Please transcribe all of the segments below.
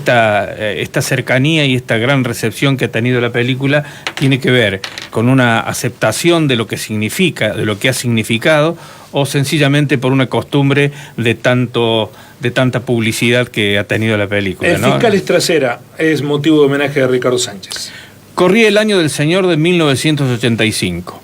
esta cercanía y esta gran recepción que ha tenido la película tiene que ver con una aceptación de lo que significa, de lo que ha significado, o sencillamente por una costumbre de tanta publicidad que ha tenido la película, El ¿no? fiscal Estracera es motivo de homenaje de Ricardo Sánchez. Corría el año del Señor de 1985.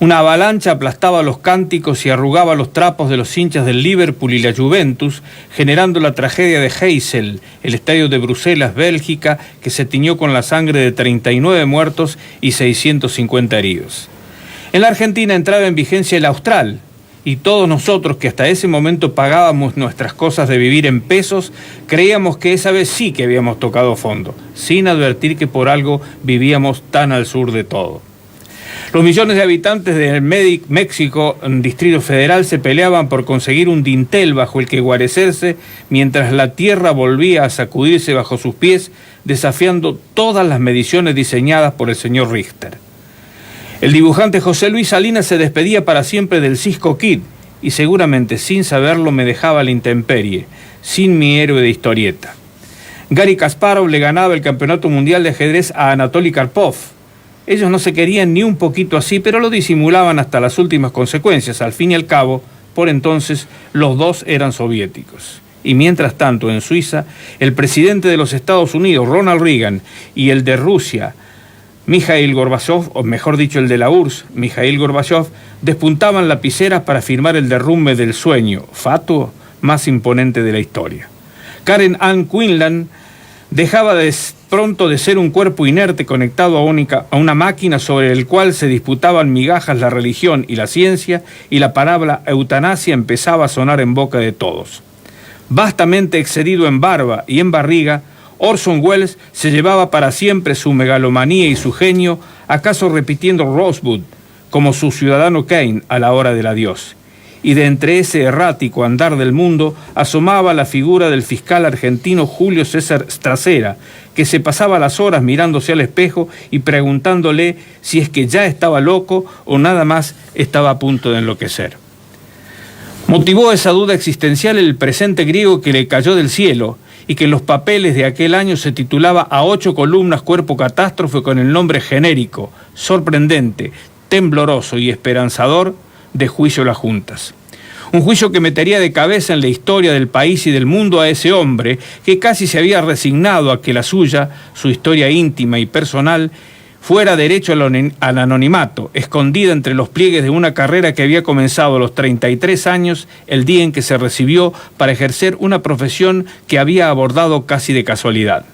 Una avalancha aplastaba los cánticos y arrugaba los trapos de los hinchas del Liverpool y la Juventus, generando la tragedia de Heysel, el estadio de Bruselas, Bélgica, que se tiñó con la sangre de 39 muertos y 650 heridos. En la Argentina entraba en vigencia el Austral, y todos nosotros que hasta ese momento pagábamos nuestras cosas de vivir en pesos, creíamos que esa vez sí que habíamos tocado fondo, sin advertir que por algo vivíamos tan al sur de todo. Los millones de habitantes de México, Distrito Federal, se peleaban por conseguir un dintel bajo el que guarecerse, mientras la tierra volvía a sacudirse bajo sus pies, desafiando todas las mediciones diseñadas por el señor Richter. El dibujante José Luis Salinas se despedía para siempre del Cisco Kid, y seguramente sin saberlo me dejaba a la intemperie, sin mi héroe de historieta. Gary Kasparov le ganaba el campeonato mundial de ajedrez a Anatoly Karpov. Ellos no se querían ni un poquito así, pero lo disimulaban hasta las últimas consecuencias. Al fin y al cabo, por entonces, los dos eran soviéticos. Y mientras tanto, en Suiza, el presidente de los Estados Unidos, Ronald Reagan, y el de Rusia, Mikhail Gorbachev, o mejor dicho, el de la URSS, Mikhail Gorbachev, despuntaban lapiceras para firmar el derrumbe del sueño, fatuo, más imponente de la historia. Karen Ann Quinlan dejaba pronto de ser un cuerpo inerte conectado a una máquina sobre el cual se disputaban migajas la religión y la ciencia, y la palabra eutanasia empezaba a sonar en boca de todos. Vastamente excedido en barba y en barriga, Orson Welles se llevaba para siempre su megalomanía y su genio, acaso repitiendo Rosebud como su ciudadano Kane a la hora del adiós. Y de entre ese errático andar del mundo asomaba la figura del fiscal argentino Julio César Estracera, que se pasaba las horas mirándose al espejo y preguntándole si es que ya estaba loco o nada más estaba a punto de enloquecer. Motivó esa duda existencial el presente griego que le cayó del cielo, y que en los papeles de aquel año se titulaba a 8 columnas cuerpo catástrofe con el nombre genérico, sorprendente, tembloroso y esperanzador de Juicio a las Juntas. Un juicio que metería de cabeza en la historia del país y del mundo a ese hombre que casi se había resignado a que la suya, su historia íntima y personal, fuera derecho al anonimato, escondida entre los pliegues de una carrera que había comenzado a los 33 años, el día en que se recibió para ejercer una profesión que había abordado casi de casualidad.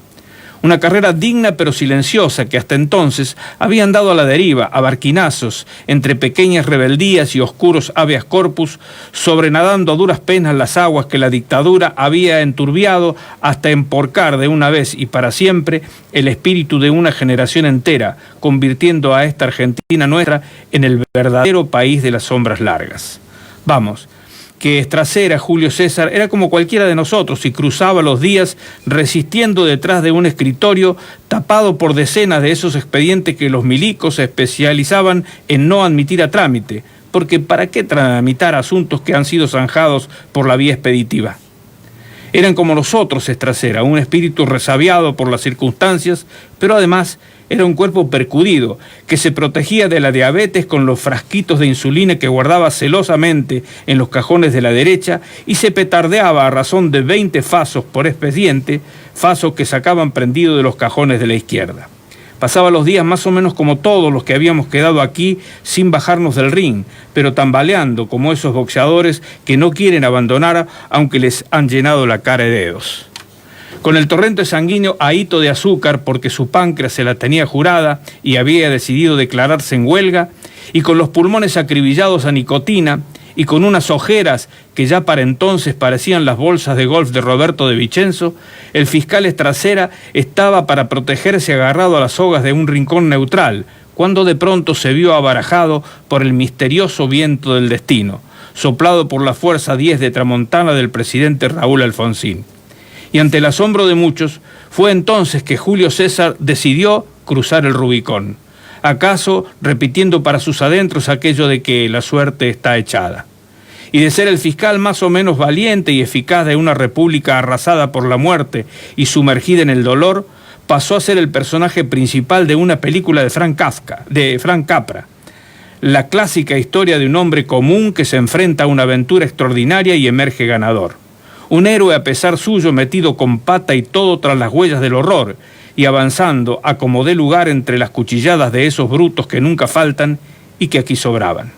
Una carrera digna pero silenciosa que hasta entonces había andado a la deriva, a barquinazos, entre pequeñas rebeldías y oscuros habeas corpus, sobrenadando a duras penas las aguas que la dictadura había enturbiado hasta emporcar de una vez y para siempre el espíritu de una generación entera, convirtiendo a esta Argentina nuestra en el verdadero país de las sombras largas. Vamos, que Estracera, Julio César, era como cualquiera de nosotros y cruzaba los días resistiendo detrás de un escritorio tapado por decenas de esos expedientes que los milicos se especializaban en no admitir a trámite, porque ¿para qué tramitar asuntos que han sido zanjados por la vía expeditiva? Eran como nosotros Estracera, un espíritu resabiado por las circunstancias, pero además era un cuerpo percudido, que se protegía de la diabetes con los frasquitos de insulina que guardaba celosamente en los cajones de la derecha y se petardeaba a razón de 20 fasos por expediente, fasos que sacaban prendido de los cajones de la izquierda. Pasaba los días más o menos como todos los que habíamos quedado aquí sin bajarnos del ring, pero tambaleando como esos boxeadores que no quieren abandonar aunque les han llenado la cara de dedos. Con el torrente sanguíneo ahito de azúcar porque su páncreas se la tenía jurada y había decidido declararse en huelga, y con los pulmones acribillados a nicotina, y con unas ojeras que ya para entonces parecían las bolsas de golf de Roberto de Vicenzo, el fiscal Estracera estaba para protegerse agarrado a las sogas de un rincón neutral, cuando de pronto se vio abarajado por el misterioso viento del destino, soplado por la fuerza 10 de tramontana del presidente Raúl Alfonsín. Y ante el asombro de muchos, fue entonces que Julio César decidió cruzar el Rubicón, acaso repitiendo para sus adentros aquello de que la suerte está echada. y de ser el fiscal más o menos valiente y eficaz de una república arrasada por la muerte y sumergida en el dolor, pasó a ser el personaje principal de una película de Frank Capra, la clásica historia de un hombre común que se enfrenta a una aventura extraordinaria y emerge ganador. Un héroe a pesar suyo metido con pata y todo tras las huellas del horror y avanzando a como dé lugar entre las cuchilladas de esos brutos que nunca faltan y que aquí sobraban.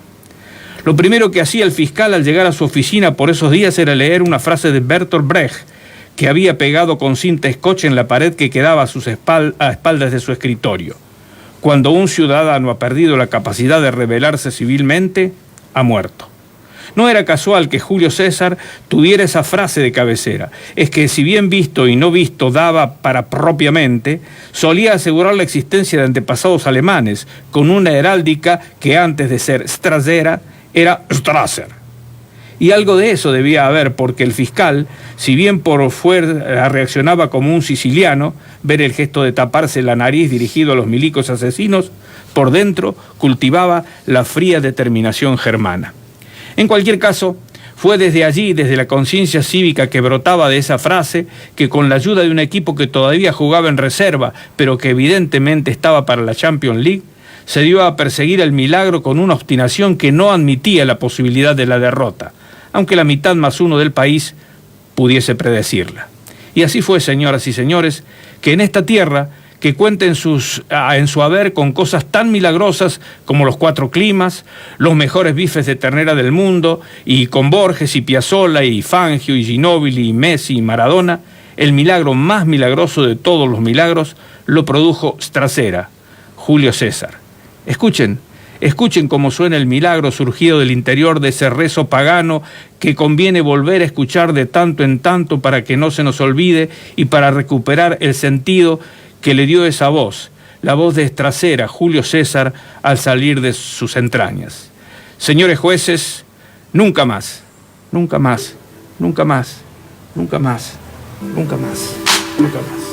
Lo primero que hacía el fiscal al llegar a su oficina por esos días era leer una frase de Bertolt Brecht que había pegado con cinta scotch en la pared que quedaba a espaldas de su escritorio. Cuando un ciudadano ha perdido la capacidad de rebelarse civilmente, ha muerto. No era casual que Julio César tuviera esa frase de cabecera. Es que si bien visto y no visto daba para propiamente, solía asegurar la existencia de antepasados alemanes, con una heráldica que antes de ser Strasera era Strasser. Y algo de eso debía haber, porque el fiscal, si bien por fuera reaccionaba como un siciliano, ver el gesto de taparse la nariz dirigido a los milicos asesinos, por dentro cultivaba la fría determinación germana. En cualquier caso, fue desde allí, desde la conciencia cívica que brotaba de esa frase, que con la ayuda de un equipo que todavía jugaba en reserva, pero que evidentemente estaba para la Champions League, se dio a perseguir el milagro con una obstinación que no admitía la posibilidad de la derrota, aunque la mitad más uno del país pudiese predecirla. Y así fue, señoras y señores, que en esta tierra, que cuenta en su haber con cosas tan milagrosas como los 4 climas, los mejores bifes de ternera del mundo, y con Borges y Piazzolla y Fangio y Ginóbili y Messi y Maradona, el milagro más milagroso de todos los milagros lo produjo Strasera, Julio César. Escuchen cómo suena el milagro surgido del interior de ese rezo pagano que conviene volver a escuchar de tanto en tanto para que no se nos olvide y para recuperar el sentido que le dio esa voz, la voz de Strasera, Julio César, al salir de sus entrañas. Señores jueces, nunca más, nunca más, nunca más, nunca más, nunca más, nunca más.